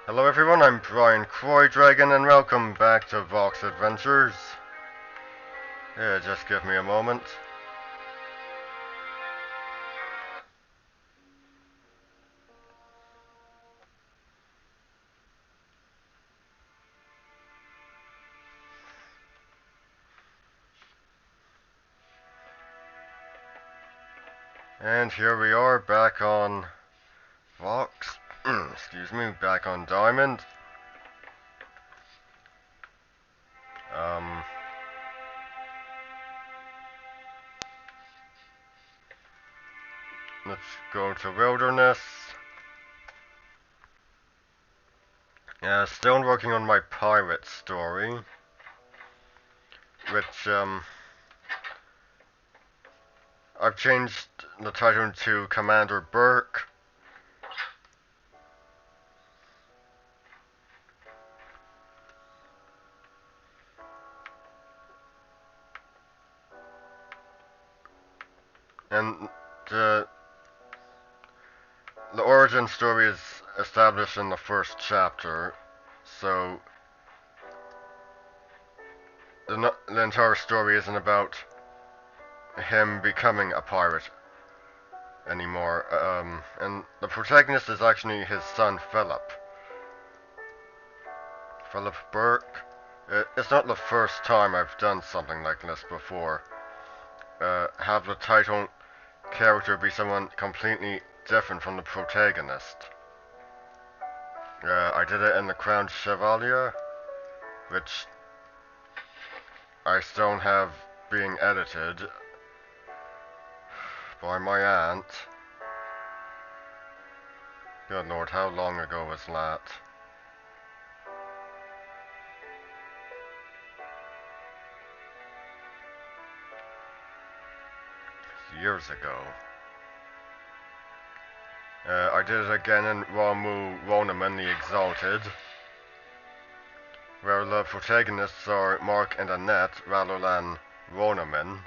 Hello everyone, I'm Brian Croydragon and welcome back to Vox Adventures. Yeah, just give me a moment. And here we are back on Vox. Excuse me, back on Diamond. Um, let's go to Wilderness. Still working on my pirate story, which I've changed the title to Commander Burke. And the origin story is established in the first chapter, so the entire story isn't about him becoming a pirate anymore. And the protagonist is actually his son Philip. Philip Burke. It's not the first time I've done something like this before. Have the title character be someone completely different from the protagonist. I did it in The Crowned Chevalier, which I still have being edited by my aunt. Good lord, how long ago was that? Years ago. I did it again in Ramu Ronaman the Exalted, where the protagonists are Mark and Annette rather than Ronaman.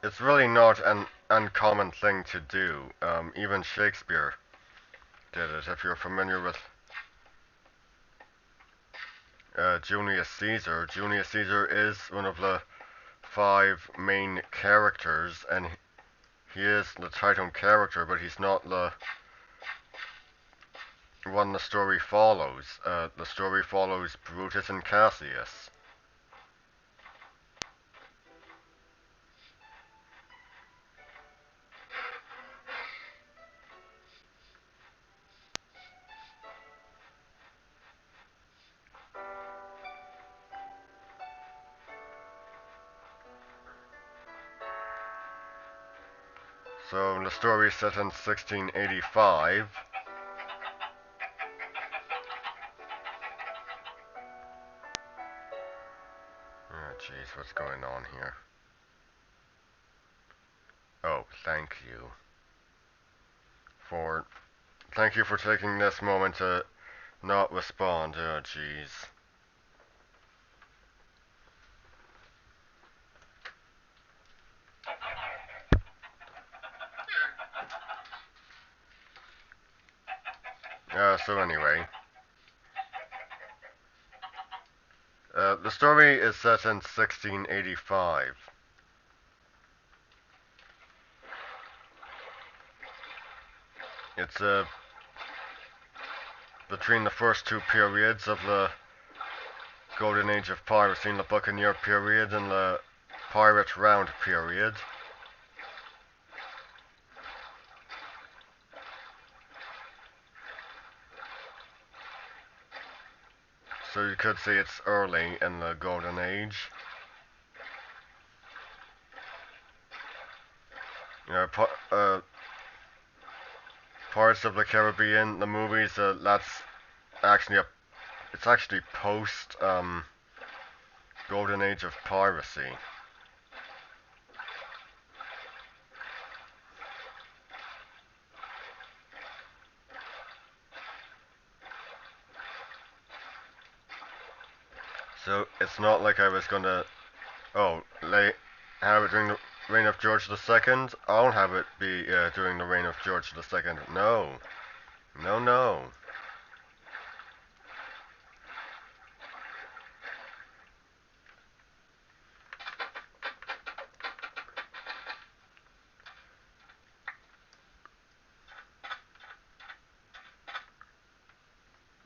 It's really not an uncommon thing to do. Even Shakespeare did it. If you're familiar with Julius Caesar, Julius Caesar is one of the five main characters, and he is the title character, but he's not the one the story follows. The story follows Brutus and Cassius. So the story is set in 1685. Oh jeez, what's going on here? Oh, for thank you for taking this moment to not respond. Oh jeez. So anyway, the story is set in 1685. It's between the first two periods of the Golden Age of Piracy, the Buccaneer period and the Pirate Round period. So you could say it's early in the Golden Age. You know, Pirates of the Caribbean, the movies, that's actually it's actually post Golden Age of Piracy. So it's not like I was gonna, have it during the reign of George II. I'll have it be during the reign of George II. No, no, no.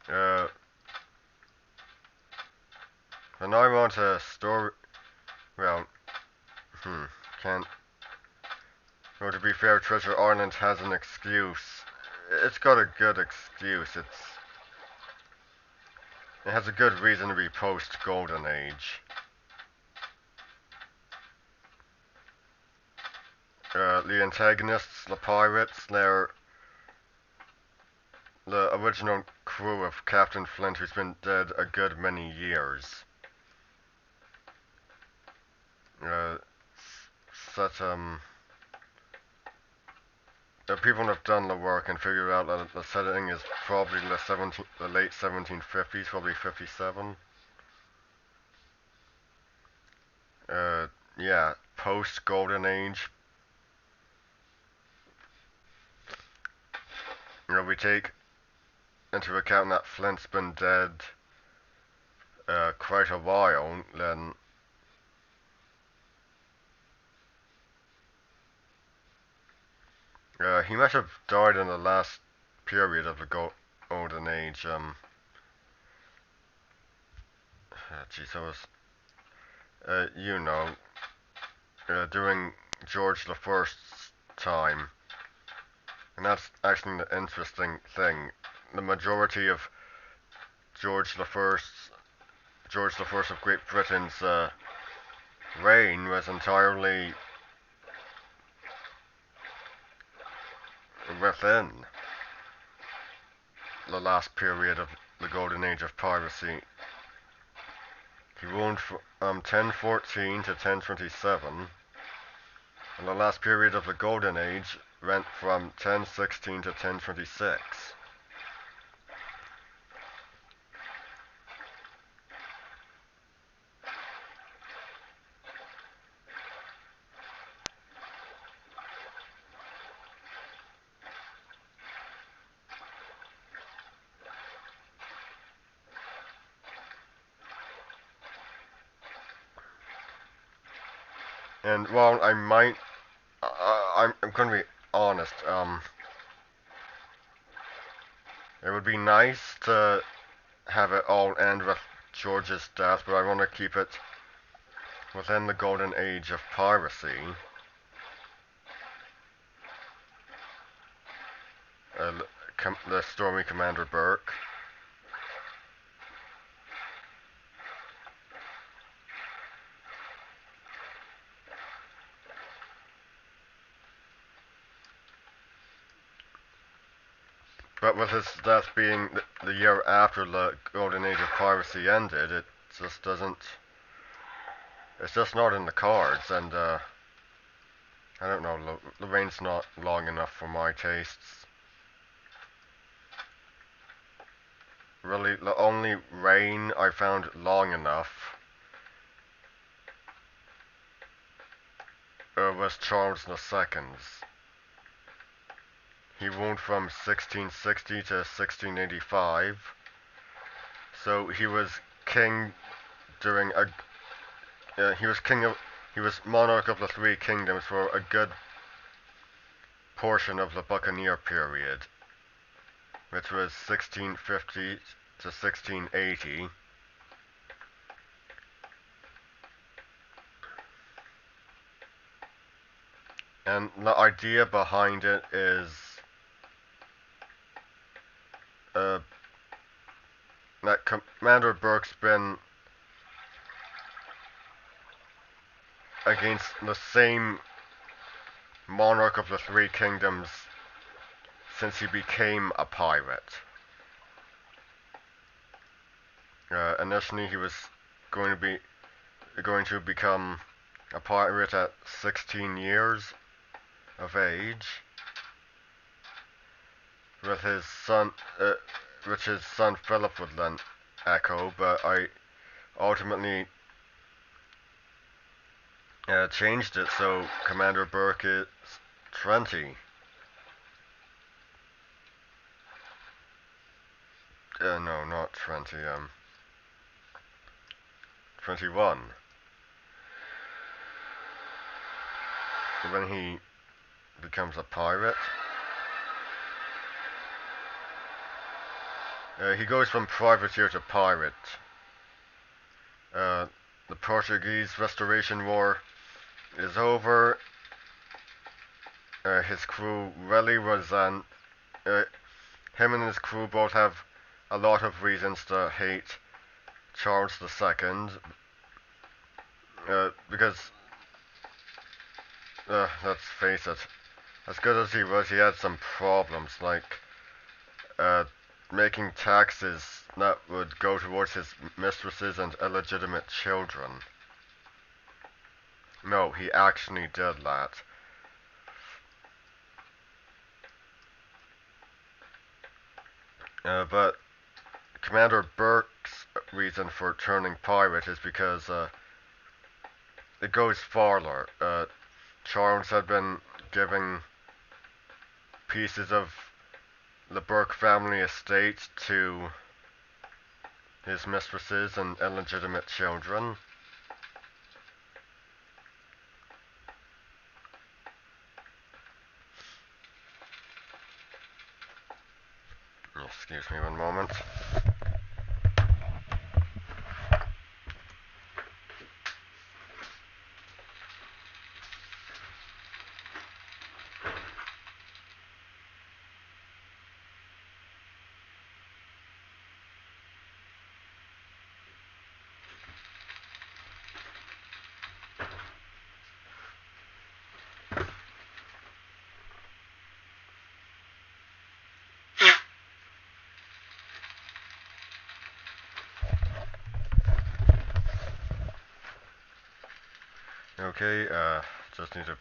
Uh, and I want a story. Well, hmm, can't. Well, to be fair, Treasure Island has an excuse. It's got a good excuse. It has a good reason to be post Golden Age. The antagonists, the pirates, they're the original crew of Captain Flint, who's been dead a good many years. Uh, such the people have done the work and figured out that the setting is probably the late 1750s, probably 57. Yeah, post Golden Age. We take into account that Flint's been dead quite a while, then he must have died in the last period of the Golden Age. Geez, I was, you know, during George the First's time, and that's actually the interesting thing. The majority of George the First's George the First of Great Britain's reign was entirely within the last period of the Golden Age of piracy. He ruled from 1014 to 1027, and the last period of the Golden Age went from 1016 to 1026. And while I might, I'm going to be honest. It would be nice to have it all end with George's death, but I want to keep it within the Golden Age of piracy. Uh, the Stormy Commander Burke. But with his death being the year after the Golden Age of piracy ended, it just doesn't. It's just not in the cards, and I don't know. The reign's not long enough for my tastes. Really, the only reign I found long enough was Charles II's. He ruled from 1660 to 1685, so he was king during a he was monarch of the Three Kingdoms for a good portion of the Buccaneer period, which was 1650 to 1680. And the idea behind it is uh, that Commander Burke's been against the same monarch of the Three Kingdoms since he became a pirate. Initially, he was going to be going to become a pirate at 16 years of age, with which his son Philip would then echo. But ultimately changed it so Commander Burke is 20. No, not 20, 21. When he becomes a pirate, he goes from privateer to pirate. Uh, the Portuguese Restoration War is over. His crew really was him and his crew both have a lot of reasons to hate Charles II, because, let's face it, as good as he was, he had some problems, like, uh, making taxes that would go towards his mistresses and illegitimate children. No, he actually did that. But Commander Burke's reason for turning pirate is because it goes farther. Charles had been giving pieces of the Burke family estate to his mistresses and illegitimate children. Excuse me one moment. Okay, just needed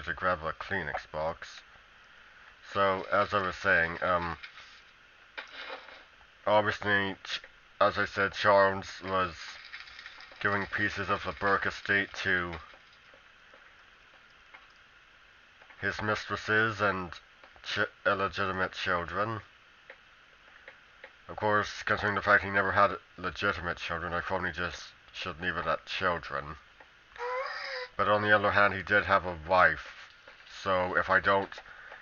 to grab a Kleenex box. So, as I was saying, obviously, as I said, Charles was giving pieces of the Burke estate to his mistresses and illegitimate children. Of course, considering the fact he never had legitimate children, I probably just should leave it at children. But on the other hand, he did have a wife, so if I don't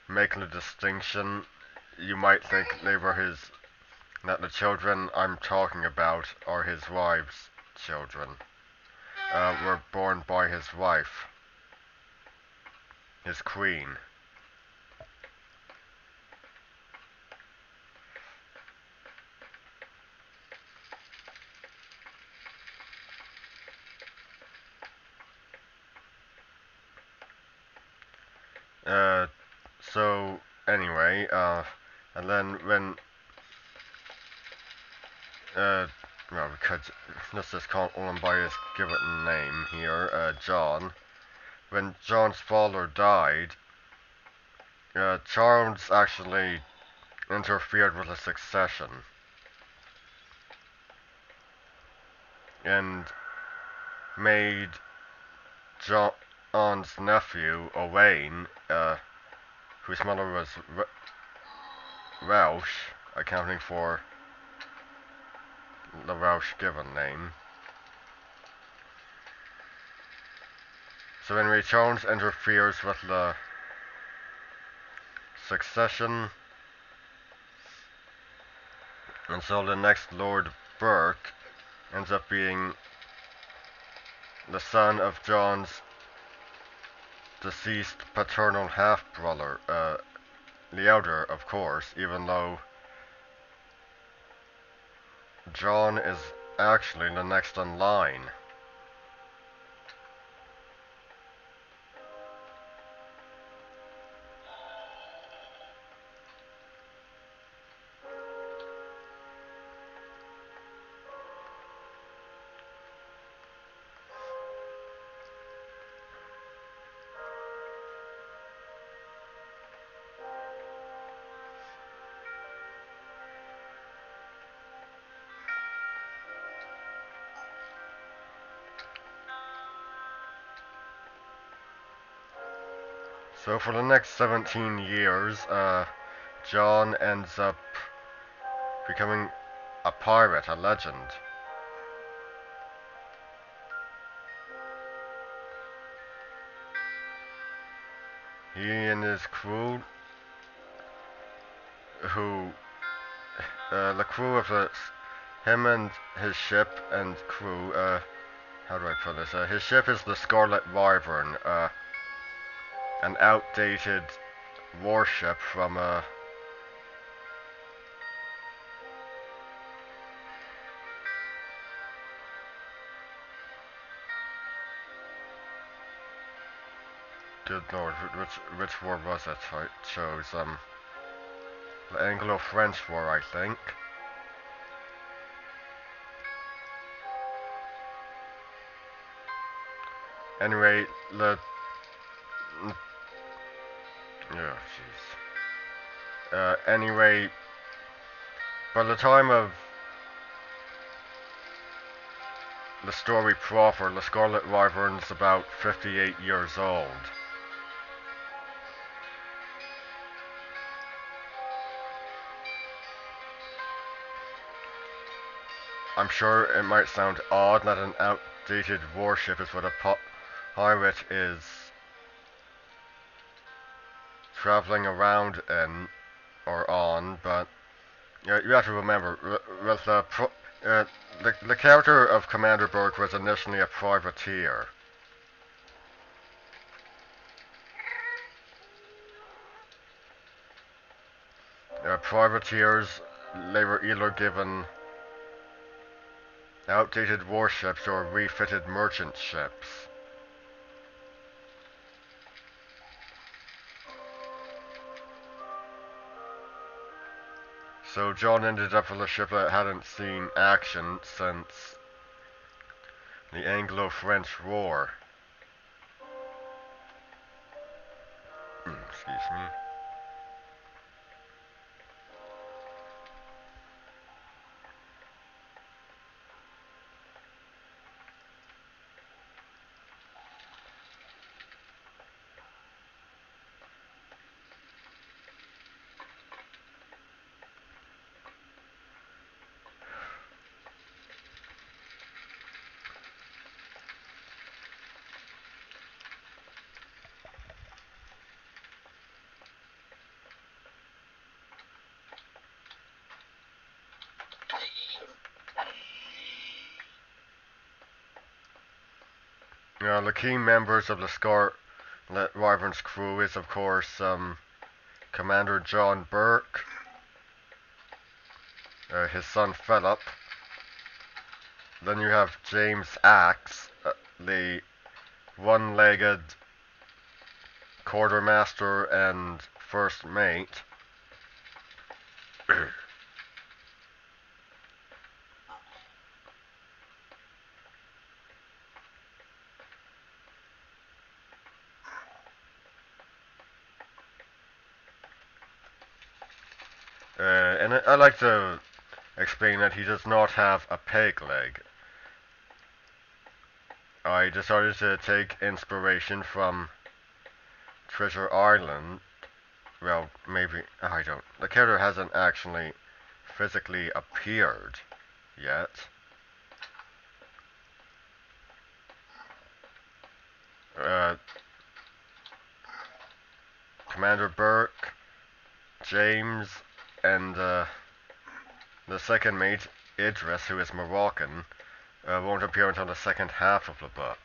make the distinction, you might think that the children I'm talking about are his wife's children. Were born by his wife, his queen. Uh, so anyway, and then when, well, let's just call him by his given name here, John. When John's father died, Charles actually interfered with the succession and made John's nephew, Owain, whose mother was Welsh, accounting for the Welsh given name. So anyway, Charles interferes with the succession, and so the next Lord Burke ends up being the son of John's deceased paternal half-brother, the elder, of course, even though John is actually the next in line. So for the next 17 years, John ends up becoming a pirate, a legend. He and his crew, who, the crew of him and his ship and crew, how do I put this? His ship is the Scarlet Wyvern, an outdated warship from, good lord, which war was it? I chose, the Anglo-French War, I think. Anyway, yeah, jeez. Anyway, by the time of the story proper, the Scarlet Wyvern's about 58 years old. I'm sure it might sound odd that an outdated warship is what a pirate is traveling around in or on, but you have to remember, with the character of Commander Burke was initially a privateer. Privateers, they were either given outdated warships or refitted merchant ships. So John ended up with a ship that hadn't seen action since the Anglo-French War. Excuse me. The key members of the Scarlet Wyvern's crew is, of course, Commander John Burke, his son Philip. Then you have James Axe, the one-legged quartermaster and first mate. And I like to explain that he does not have a peg leg. I decided to take inspiration from Treasure Island. Well, maybe, I don't. The character hasn't actually physically appeared yet. Commander Burke, James, and the second mate, Idris, who is Moroccan, won't appear until the second half of the book.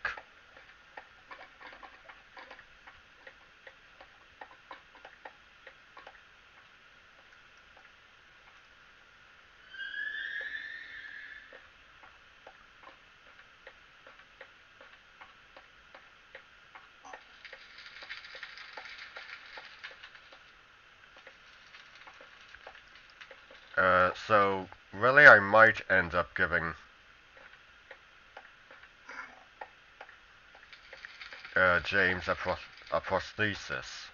So really I might end up giving James a prosthesis.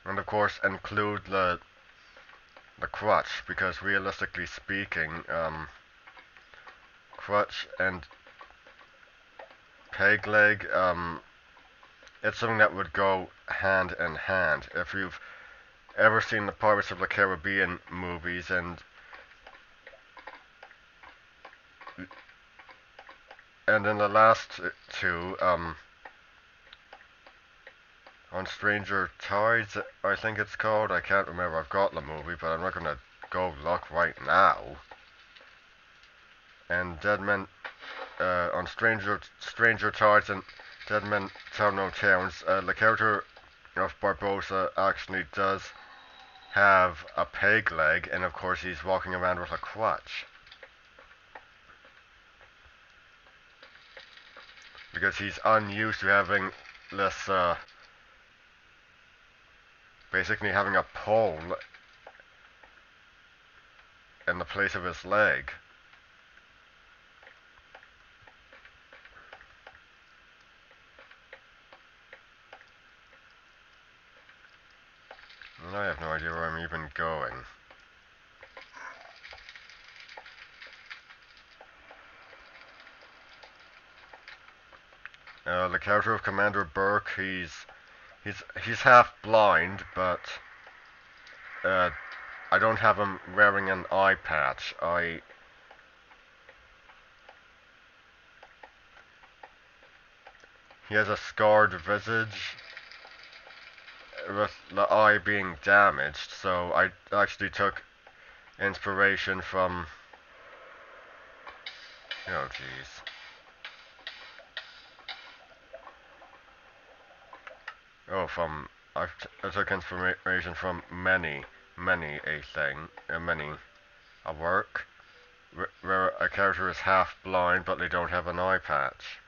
And of course include the crutch, because realistically speaking, crutch and peg leg it's something that would go hand in hand. If you've ever seen the Pirates of the Caribbean movies, and in the last two, on Stranger Tides, I think it's called. I can't remember. I've got the movie, but I'm not gonna go look right now. And Dead Men, on Stranger Tides and Dead Men Tell No Tales, the character of Barbosa actually does have a peg leg, and of course he's walking around with a crutch. Because he's unused to having this, basically having a pole in the place of his leg. And I have no idea where I'm even going. The character of Commander Burke, he's half blind, but I don't have him wearing an eye patch. He has a scarred visage with the eye being damaged, so I actually took inspiration from. Oh jeez. Oh, I took inspiration from many a thing, a work where a character is half blind but they don't have an eye patch.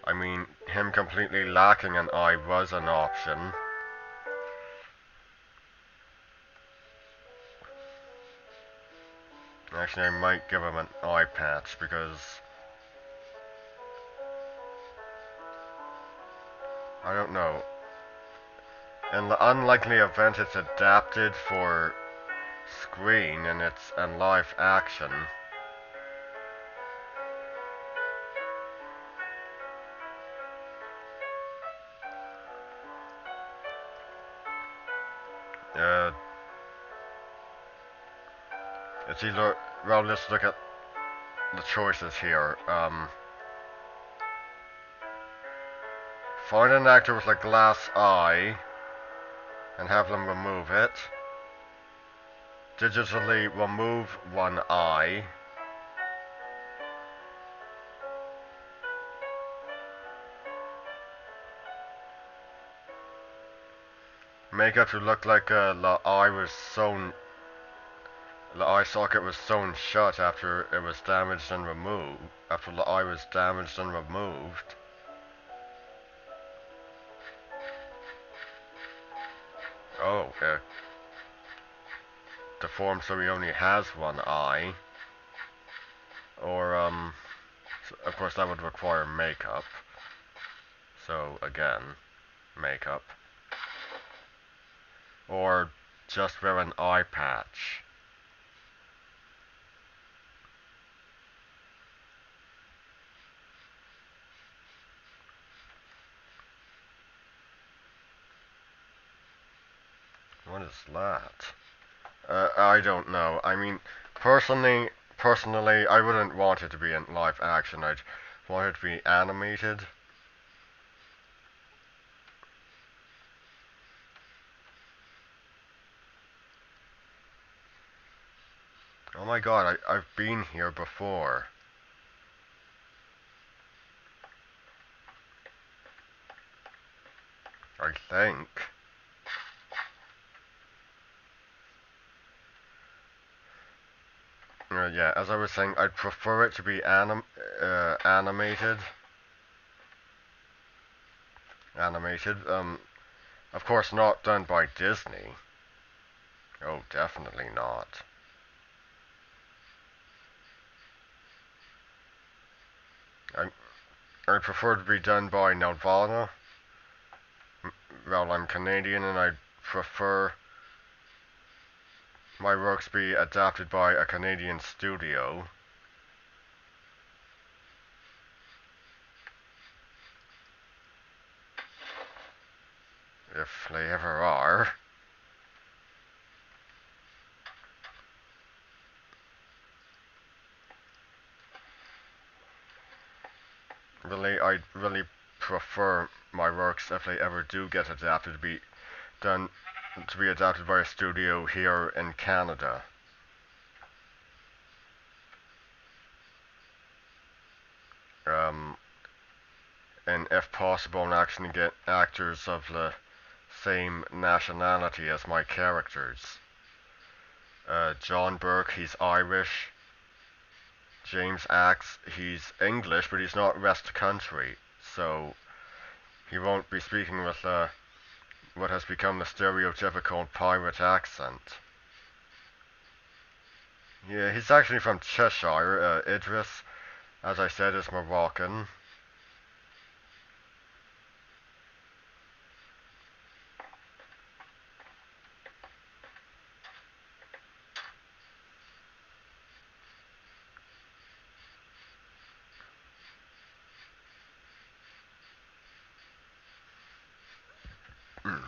I mean, him completely lacking an eye was an option. Actually, I might give him an eye patch because I don't know. In the unlikely event it's adapted for screen and it's in live action, uh, it's either, well, let's look at the choices here. Find an actor with a glass eye and have them remove it. Digitally remove one eye. Make it to look like the eye socket was sewn shut after it was damaged and removed. After the eye was damaged and removed. Oh, deformed so he only has one eye. Or, of course that would require makeup. So, again, makeup. Or just wear an eye patch. What is that? I don't know. I mean, personally, I wouldn't want it to be in live action. I'd want it to be animated. Oh my god, I've been here before. I think. Yeah, as I was saying, I'd prefer it to be animated. Animated. Of course not done by Disney. Oh, definitely not. I I prefer to be done by Nelvana. Well, I'm Canadian and I prefer my works be adapted by a Canadian studio. if they ever are. Really, I really prefer my works, if they ever do get adapted, done to be adapted by a studio here in Canada. Um, and if possible, and actually get actors of the same nationality as my characters. John Burke, he's Irish. James Axe, he's English, but he's not West Country, so he won't be speaking with what has become the stereotypical pirate accent. Yeah, he's actually from Cheshire. Idris, as I said, is Moroccan.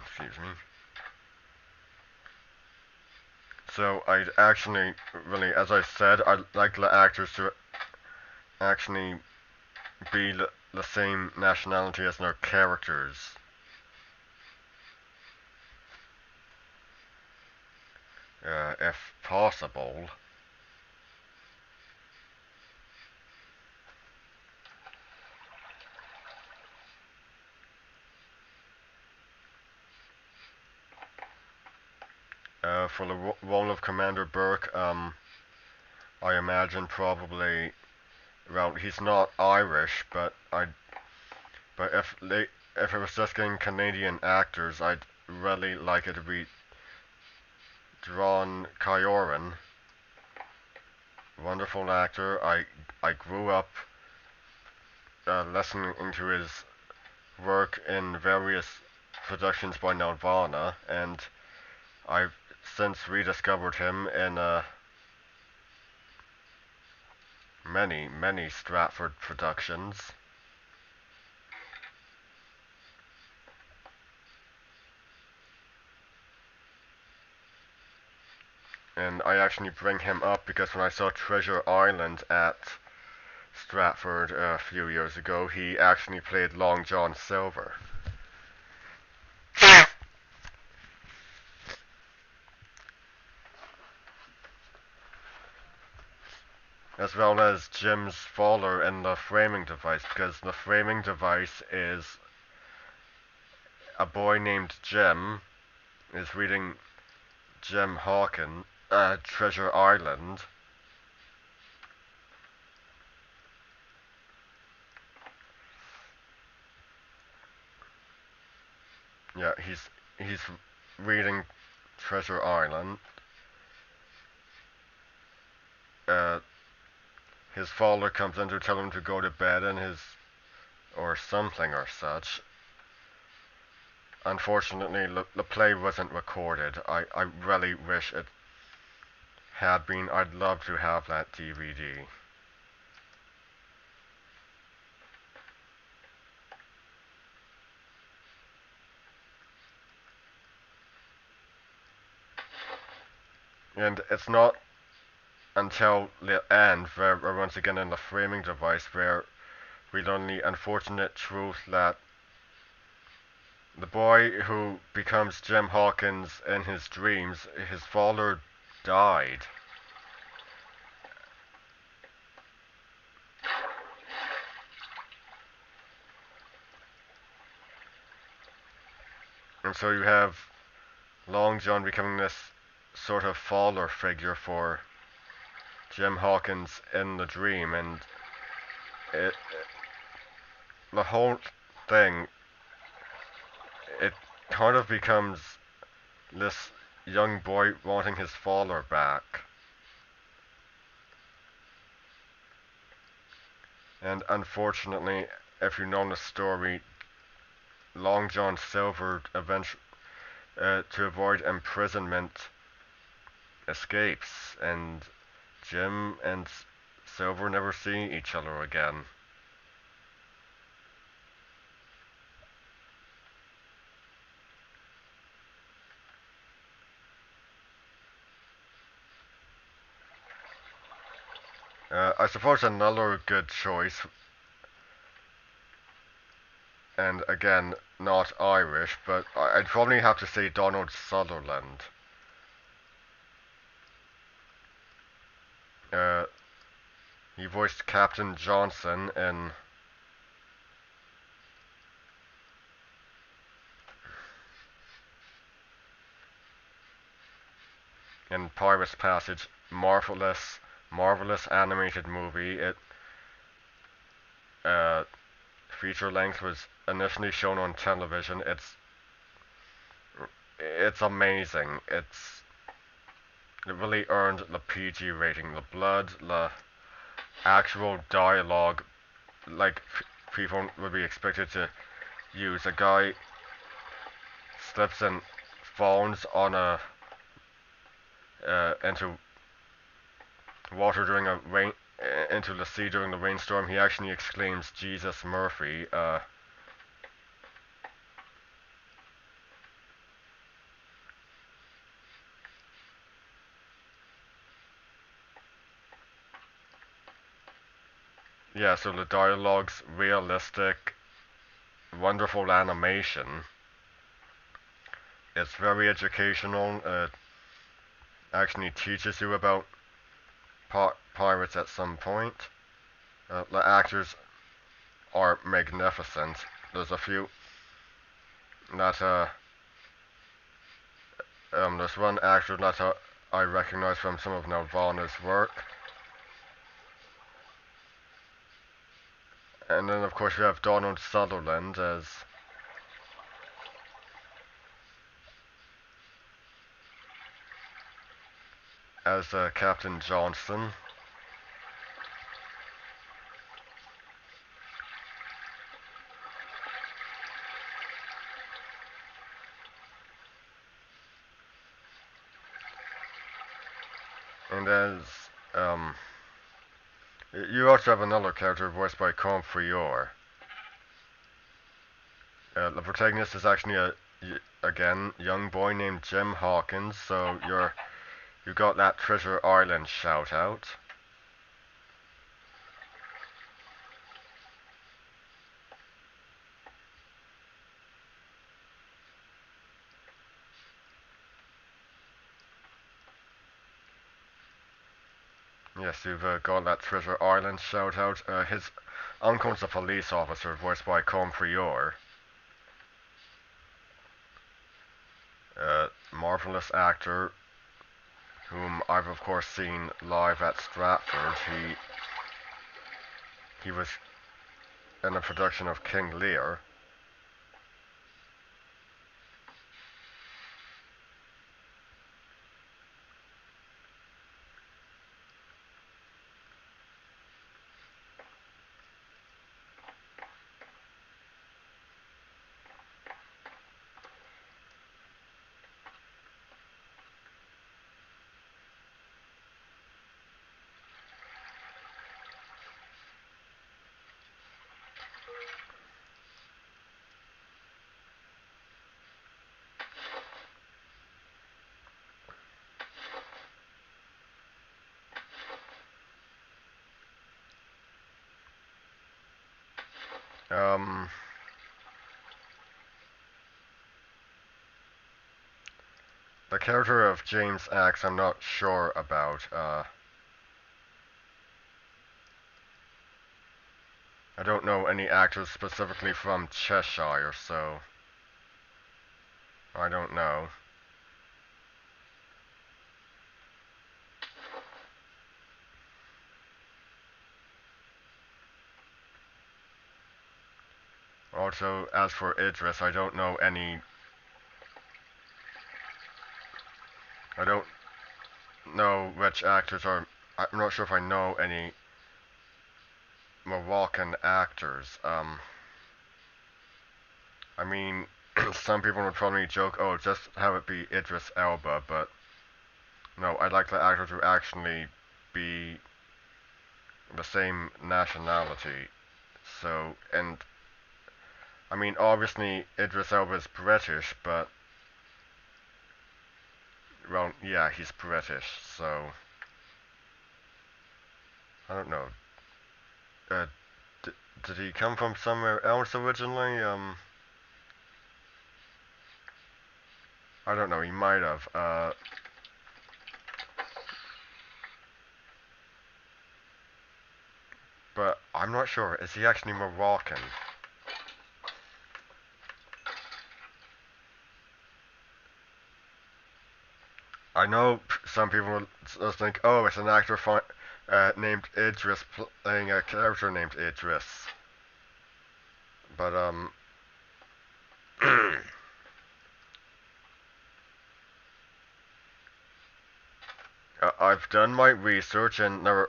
Excuse me. So I'd actually, really, as I said, I'd like the actors to actually be the same nationality as their characters. If possible. For the role of Commander Burke, I imagine probably, well, he's not Irish, but if it was just getting Canadian actors, I'd really like it to be Dron Kyoran. Wonderful actor. I grew up listening to his work in various productions by Nirvana, and I've since rediscovered him in many Stratford productions. And I actually bring him up because when I saw Treasure Island at Stratford a few years ago, he actually played Long John Silver. As well as Jim's Fowler in the framing device, because the framing device is a boy named Jim is reading Jim Hawkins, Treasure Island. Yeah, he's reading Treasure Island. Uh, his father comes in to tell him to go to bed, and his or something or such. Unfortunately, the play wasn't recorded. I really wish it had been. I'd love to have that DVD. And it's not until the end, where we're once again in the framing device, where we learn the unfortunate truth that the boy who becomes Jim Hawkins in his dreams, his father died. And so you have Long John becoming this sort of father figure for Jim Hawkins in the dream, and it, the whole thing, it kind of becomes this young boy wanting his father back. And unfortunately, if you know the story, Long John Silver eventually, to avoid imprisonment, escapes, and Jim and Silver never see each other again. I suppose another good choice, and again, not Irish, but I'd probably have to say Donald Sutherland. Uh, he voiced Captain Johnson in Pirate's Passage. Marvelous animated movie. It uh, feature length was initially shown on television. It's amazing. It really earned the PG rating. The blood, the actual dialogue, like people would be expected to use. A guy slips and falls on a into water during a rain into the sea during the rainstorm. He actually exclaims, "Jesus Murphy." Yeah, so the dialogue's realistic, wonderful animation. It's very educational. Actually teaches you about pirates at some point. The actors are magnificent. There's a few that there's one actor that I recognize from some of Nirvana's work, and then of course we have Donald Sutherland as Captain Johnson, and as um, you also have another character voiced by Comfrey. The protagonist is actually again young boy named Jim Hawkins. So you got that Treasure Island shout out. Yes, you've got that Treasure Island shout out. His uncle's a police officer voiced by Comfrey. Marvelous actor whom I've of course seen live at Stratford. He was in a production of King Lear. Um, the character of James Axe, I'm not sure about. I don't know any actors specifically from Cheshire, so I don't know. Also, as for Idris, I don't know which actors are. I'm not sure if I know any Moroccan actors. I mean, some people would probably joke, "Oh, just have it be Idris Elba," but no, I'd like the actor to actually be the same nationality. So, and I mean, obviously Idris Elba is British, but well, yeah, he's British, so I don't know. Uh, d- did he come from somewhere else originally? I don't know. He might have. But I'm not sure. Is he actually Moroccan? I know some people will just think, oh, it's an actor named Idris playing a character named Idris. But I've done my research, and there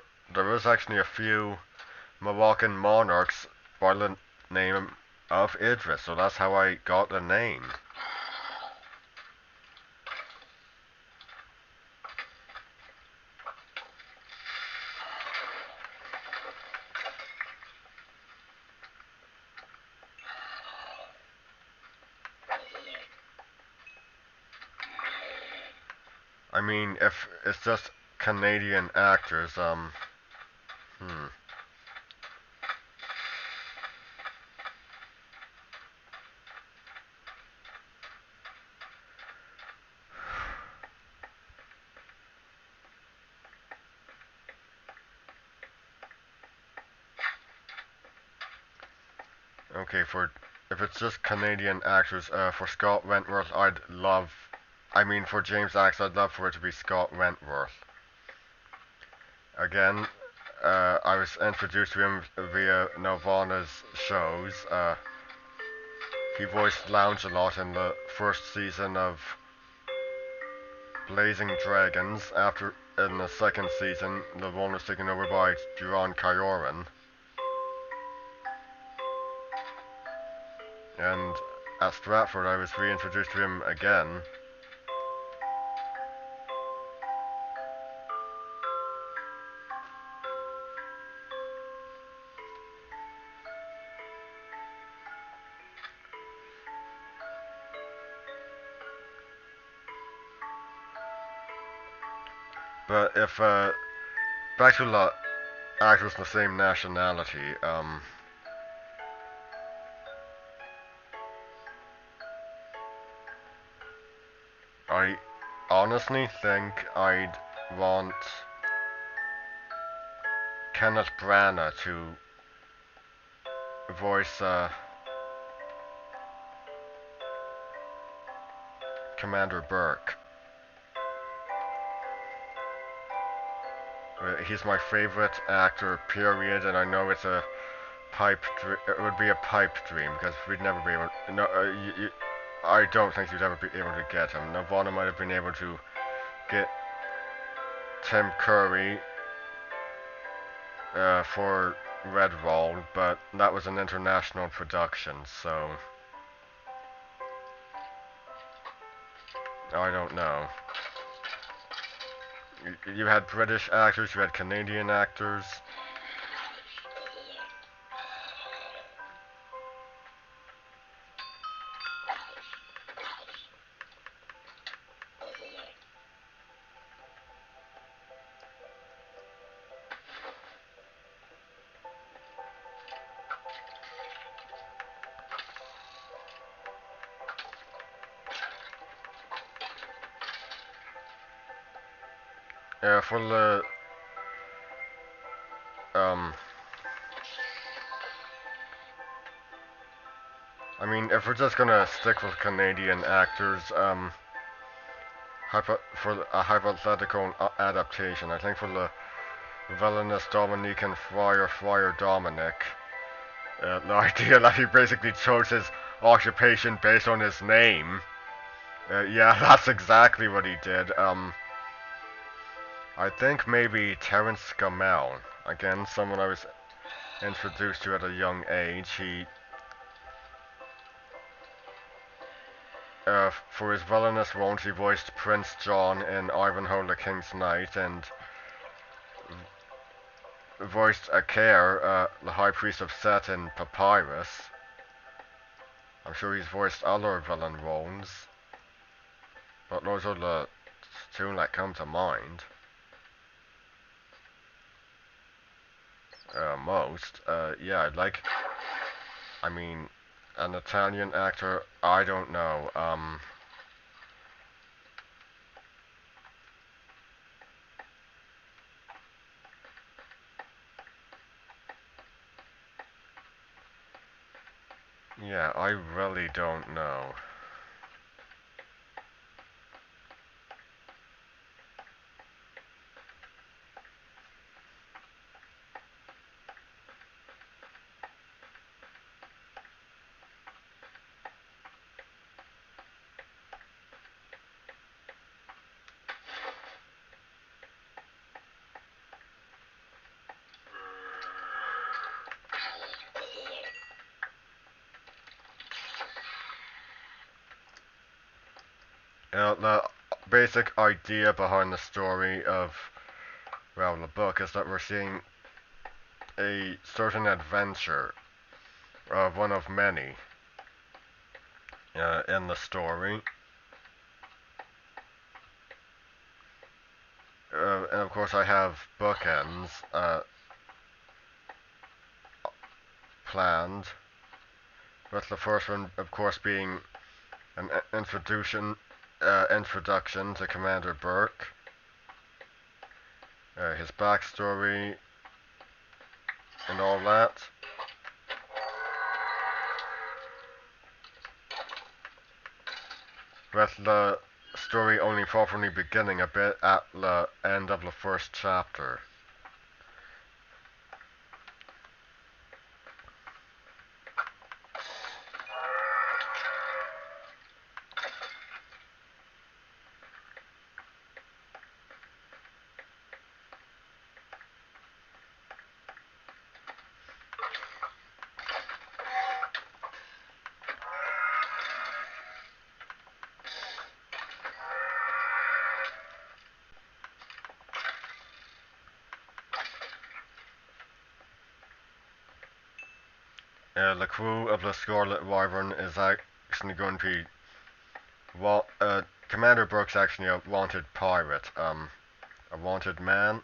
is actually a few Moroccan monarchs by the name of Idris, so that's how I got the name. I mean, if it's just Canadian actors, hmm. Okay, if it's just Canadian actors, for Scott Wentworth, for James Axe, I'd love for it to be Scott Wentworth. Again, I was introduced to him via Nirvana's shows. He voiced Lounge-a-Lot in the first season of Blazing Dragons. After, in the second season, the role was taken over by Duran Kyoran. And at Stratford, I was reintroduced to him again. But if, back to the actors of the same nationality, I honestly think I'd want Kenneth Branagh to voice, Commander Burke. He's my favorite actor, period, and I know it would be a pipe dream because we'd never be able. No, I don't think you'd ever be able to get him. Nirvana might have been able to get Tim Curry for Redwall, but that was an international production, so I don't know. You had British actors, you had Canadian actors. For the um, I mean, if we're just gonna stick with Canadian actors, for a hypothetical adaptation, I think for the villainous Dominican Friar Dominic, the idea that he basically chose his occupation based on his name, yeah, that's exactly what he did. I think maybe Terence Scammell, again, someone I was introduced to at a young age. For his villainous roles, he voiced Prince John in Ivanhoe the King's Knight, and voiced Akair, the High Priest of Set in Papyrus. I'm sure he's voiced other villain roles, but those are the two that come to mind. most. Yeah, I'd like. I mean, an Italian actor. I don't know. Yeah, I really don't know. The basic idea behind the story of, well, the book is that we're seeing a certain adventure of one of many in the story. And of course, I have bookends planned, with the first one, of course, being an introduction to Commander Burke, his backstory, and all that. With the story only properly beginning a bit at the end of the first chapter. The crew of the Scarlet Wyvern is actually going to be, well, Commander Burke's actually a wanted pirate, a wanted man.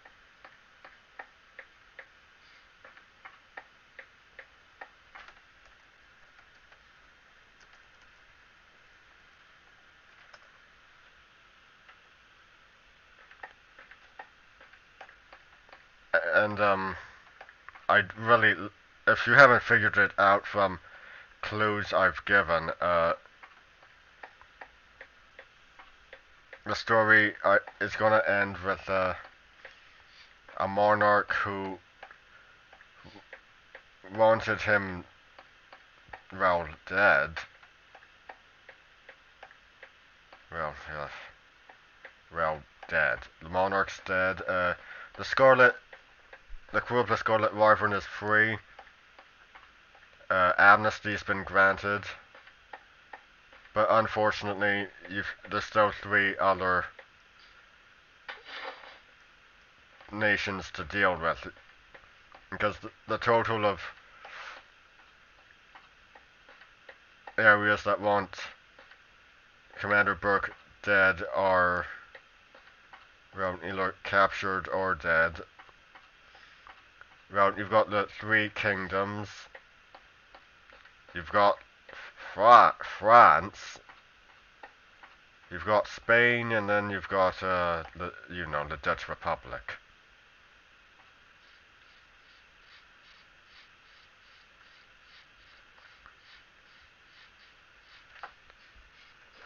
And I'd really, if you haven't figured it out from clues I've given, the story is going to end with a monarch who wanted him, well, dead. Well, well, dead. The monarch's dead. The Scarlet, the crew of the Scarlet Wyvern is free. Amnesty's been granted. But unfortunately, there's still three other nations to deal with. Because the total of areas that want Commander Burke dead are, well, either captured or dead. Well, you've got the three kingdoms. You've got France. You've got Spain, and then you've got the Dutch Republic.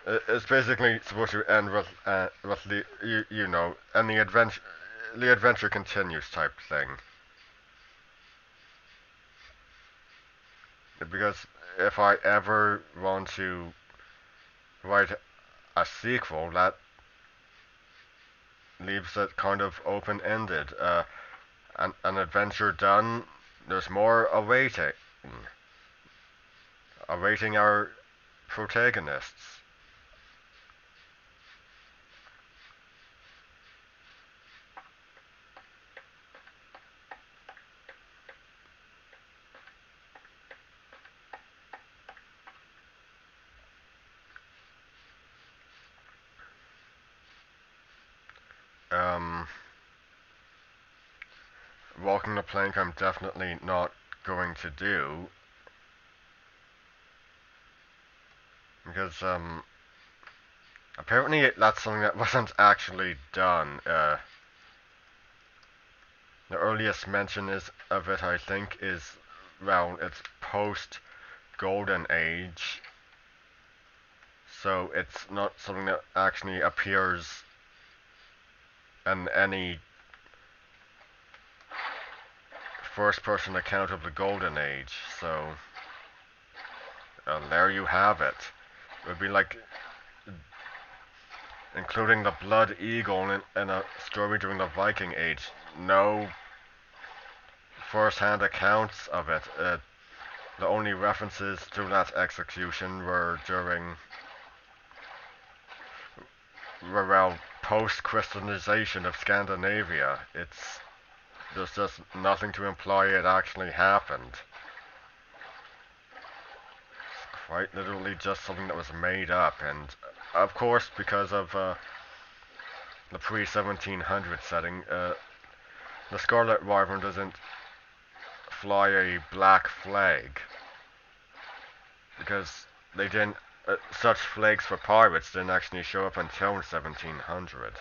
It's basically supposed to end with and the adventure continues type thing. Because if I ever want to write a sequel, that leaves it kind of open-ended. An adventure done, there's more awaiting our protagonists. Um, walking the plank I'm definitely not going to do. Because, apparently that's something that wasn't actually done. The earliest mention of it, I think, is around its post-Golden Age. So it's not something that actually appears in any first-person account of the Golden Age. So there you have it. It would be like including the Blood Eagle in a story during the Viking Age. No first-hand accounts of it. The only references to that execution were during around post-Christianization of Scandinavia. There's just nothing to imply it actually happened. It's quite literally just something that was made up, and of course, because of the pre-1700 setting, the Scarlet Wyvern doesn't fly a black flag because they didn't. Such flags for pirates didn't actually show up until 1700.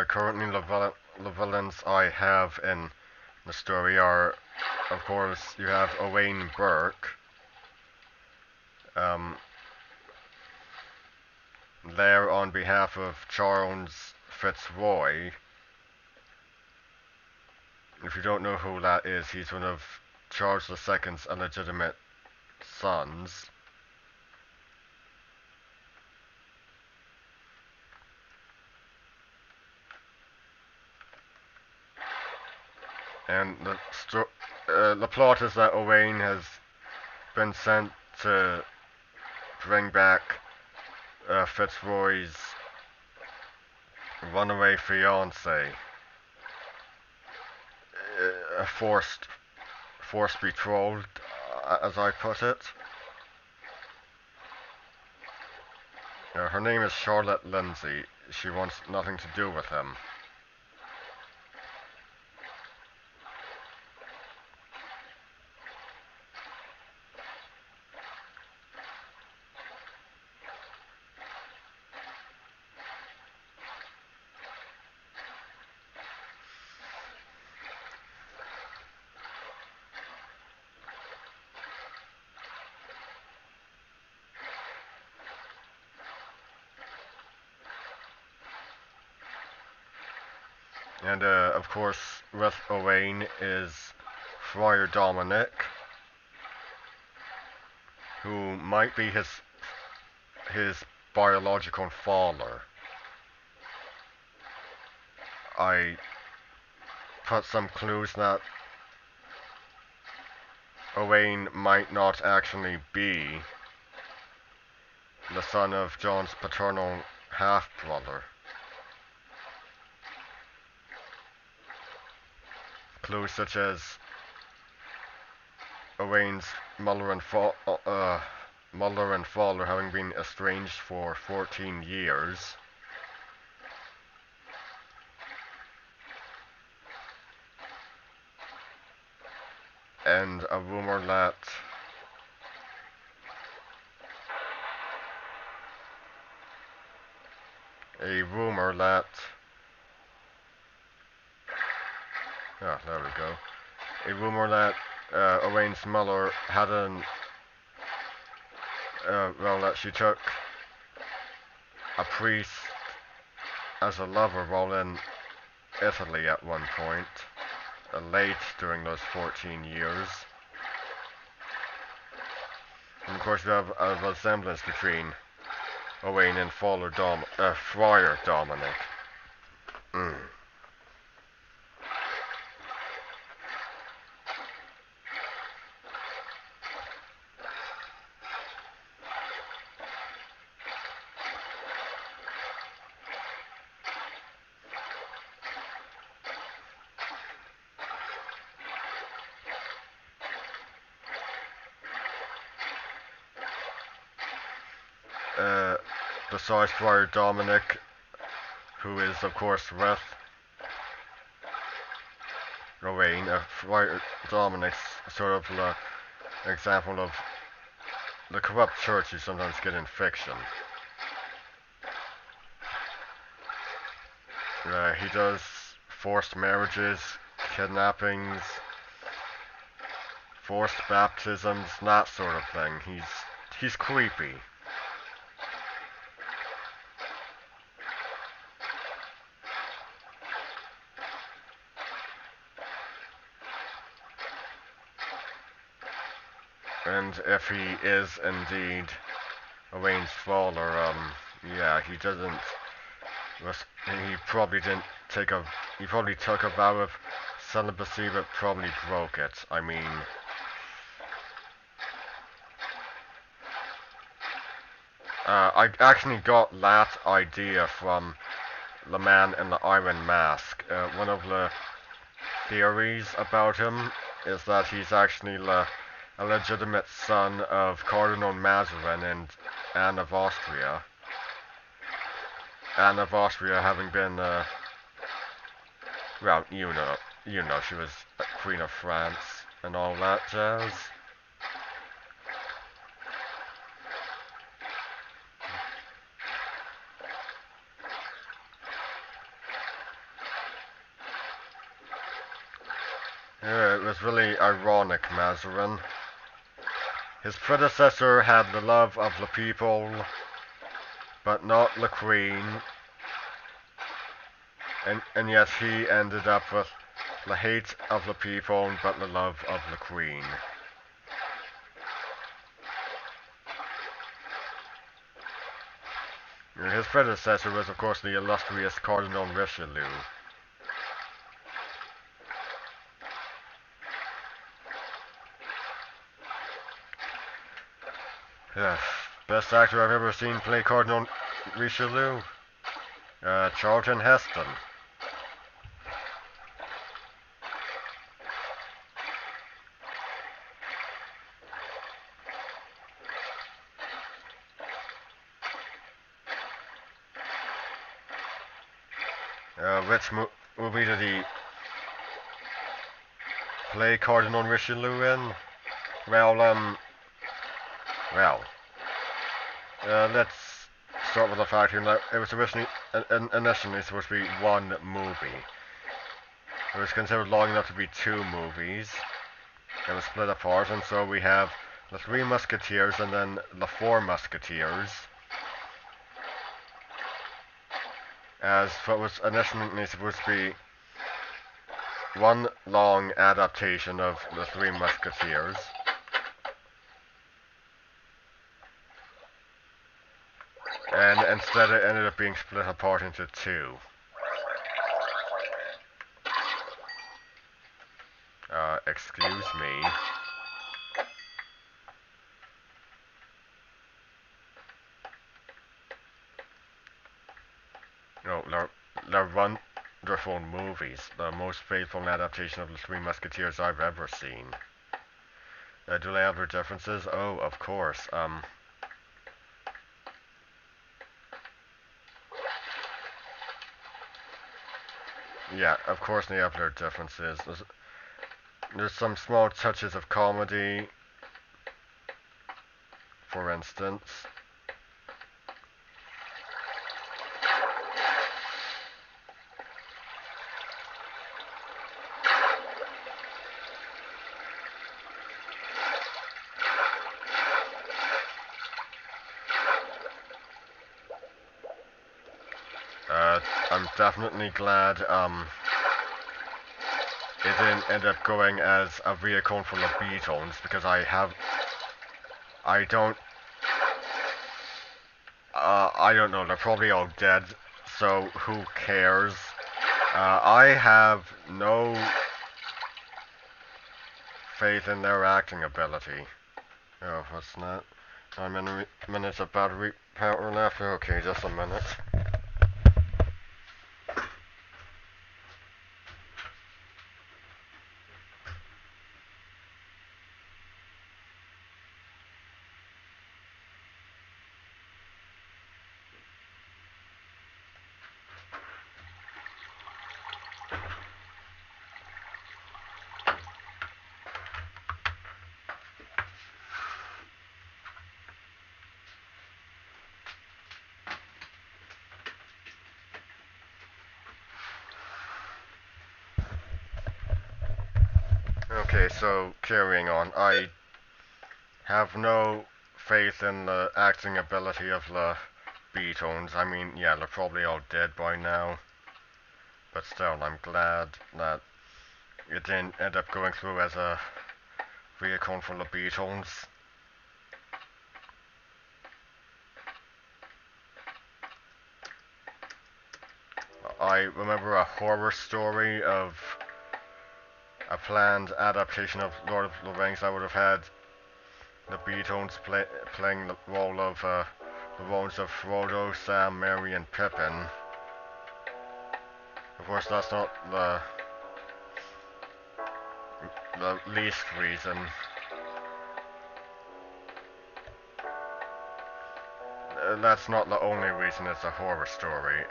Currently, the villains I have in the story are, of course, you have Owain Burke, um, there on behalf of Charles Fitzroy. If you don't know who that is, he's one of Charles II's illegitimate sons. And the plot is that Owain has been sent to bring back Fitzroy's runaway fiance, a forced betrothed, as I put it. Her name is Charlotte Lindsay. She wants nothing to do with him. And of course, with Owain is Friar Dominic, who might be his biological father. I put some clues that Owain might not actually be the son of John's paternal half-brother. Clues such as Owain's mother and father having been estranged for 14 years, and a rumor that there we go. A rumor that Owain's mother had that she took a priest as a lover while in Italy at one point, late during those 14 years. And of course, we have a resemblance between Owain and Friar Dominic. Mm. Besides Friar Dominic, who is of course with Owain, Friar Dominic's sort of an example of the corrupt church you sometimes get in fiction. He does forced marriages, kidnappings, forced baptisms, that sort of thing. He's creepy. And if he is indeed Owain's father, yeah, he doesn't. He probably didn't take a. He probably took a vow of celibacy, but probably broke it. I mean, I actually got that idea from the man in the Iron Mask. One of the theories about him is that he's actually a legitimate son of Cardinal Mazarin and Anne of Austria. Anne of Austria having been, well, you know, she was Queen of France and all that jazz. Yeah, it was really ironic, Mazarin. His predecessor had the love of the people, but not the Queen, and yet he ended up with the hate of the people, but the love of the Queen. His predecessor was, of course, the illustrious Cardinal Richelieu. Yeah, best actor I've ever seen play Cardinal Richelieu, Charlton Heston. Which movie did he play Cardinal Richelieu in? Well, let's start with the fact here that it was initially supposed to be one movie. It was considered long enough to be two movies. It was split apart, and so we have the Three Musketeers and then the Four Musketeers. As what was initially supposed to be one long adaptation of the Three Musketeers. And instead it ended up being split apart into two. Excuse me. No, they're wonderful movies. The most faithful adaptation of the Three Musketeers I've ever seen. Do they have their differences? Oh, of course. Yeah, of course they have their differences. There's some small touches of comedy, for instance. I'm definitely glad it didn't end up going as a vehicle full of Beatles because I don't I don't know, they're probably all dead, so who cares? I have no faith in their acting ability. Oh, what's that? 9 minutes of battery power left? Okay, just a minute. Okay, so carrying on. I have no faith in the acting ability of the Beatles. I mean, yeah, they're probably all dead by now, but still, I'm glad that it didn't end up going through as a vehicle full of Beatles. I remember a horror story of a planned adaptation of Lord of the Rings that would have had the Beatles playing the role of the roles of Frodo, Sam, Merry, and Pippin. Of course, that's not the least reason. That's not the only reason it's a horror story.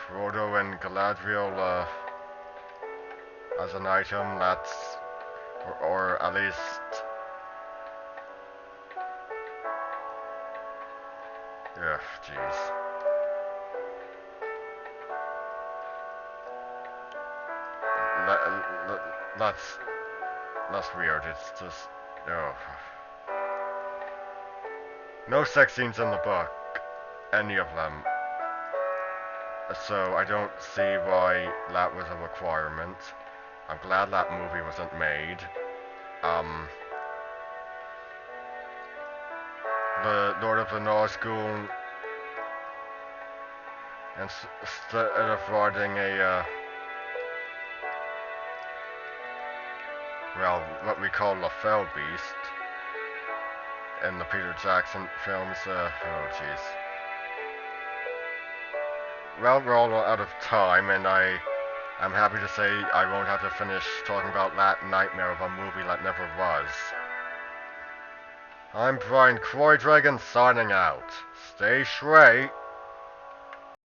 Frodo and Galadriel as an item, or at least, ugh, jeez. That's weird. It's just, oh. No sex scenes in the book, any of them. So I don't see why that was a requirement. I'm glad that movie wasn't made. Um, the Lord of the Nazgul, instead of writing well, what we call a fell beast in the Peter Jackson films, oh jeez. Well, we're all out of time, and I'm happy to say I won't have to finish talking about that nightmare of a movie that never was. I'm Brian Croydragon signing out. Stay straight.